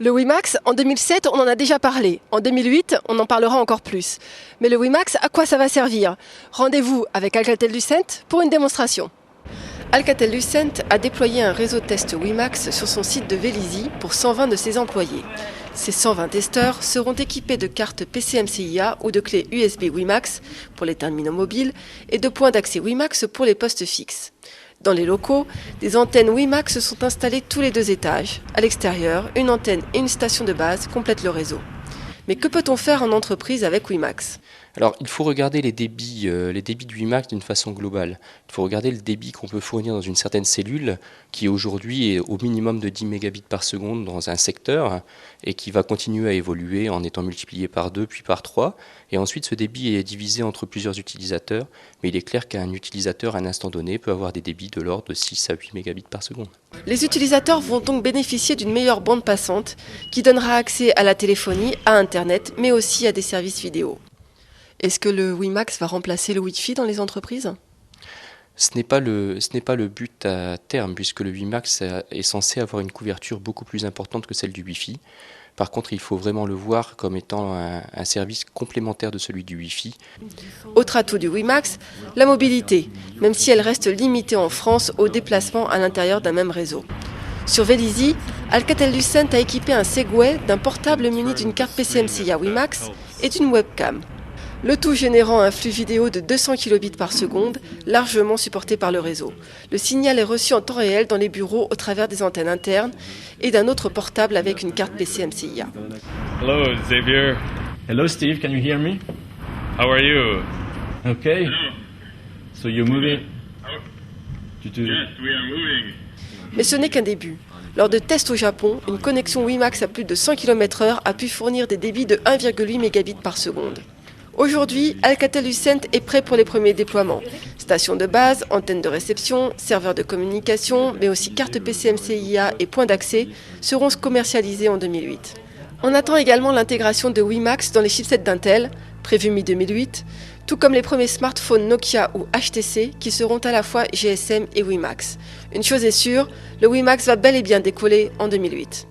Le WiMAX, en 2007, on en a déjà parlé. En 2008, on en parlera encore plus. Mais le WiMAX, à quoi ça va servir? Rendez-vous avec Alcatel-Lucent pour une démonstration. Alcatel-Lucent a déployé un réseau test WiMAX sur son site de Vélizy pour 120 de ses employés. Ces 120 testeurs seront équipés de cartes PCMCIA ou de clés USB WiMAX pour les terminaux mobiles et de points d'accès WiMAX pour les postes fixes. Dans les locaux, des antennes WiMAX sont installées tous les 2 étages. À l'extérieur, une antenne et une station de base complètent le réseau. Mais que peut-on faire en entreprise avec WiMAX ? Alors, il faut regarder les débits de WiMAX d'une façon globale. Il faut regarder le débit qu'on peut fournir dans une certaine cellule, qui aujourd'hui est au minimum de 10 mégabits par seconde dans un secteur, et qui va continuer à évoluer en étant multiplié par 2 puis par 3. Et ensuite, ce débit est divisé entre plusieurs utilisateurs, mais il est clair qu'un utilisateur à un instant donné peut avoir des débits de l'ordre de 6 à 8 mégabits par seconde. Les utilisateurs vont donc bénéficier d'une meilleure bande passante qui donnera accès à la téléphonie, à Internet, mais aussi à des services vidéo. Est-ce que le WiMAX va remplacer le Wi-Fi dans les entreprises ? Ce n'est pas le but à terme, puisque le WiMAX est censé avoir une couverture beaucoup plus importante que celle du Wi-Fi. Par contre, il faut vraiment le voir comme étant un service complémentaire de celui du Wi-Fi. Autre atout du WiMAX, la mobilité, même si elle reste limitée en France aux déplacements à l'intérieur d'un même réseau. Sur Vélizy, Alcatel-Lucent a équipé un Segway d'un portable muni d'une carte PCMCIA WiMAX et d'une webcam. Le tout générant un flux vidéo de 200 kilobits par seconde, largement supporté par le réseau. Le signal est reçu en temps réel dans les bureaux au travers des antennes internes et d'un autre portable avec une carte PCMCIA. Hello, Xavier. Hello, Steve. Can you hear me? How are you? Okay. So you're moving. Yes, we are moving. Mais ce n'est qu'un début. Lors de tests au Japon, une connexion WiMAX à plus de 100 km/h a pu fournir des débits de 1,8 mégabits par seconde. Aujourd'hui, Alcatel-Lucent est prêt pour les premiers déploiements. Station de base, antenne de réception, serveur de communication, mais aussi carte PCMCIA et points d'accès seront commercialisés en 2008. On attend également l'intégration de WiMAX dans les chipsets d'Intel, prévu mi-2008, tout comme les premiers smartphones Nokia ou HTC qui seront à la fois GSM et WiMAX. Une chose est sûre, le WiMAX va bel et bien décoller en 2008.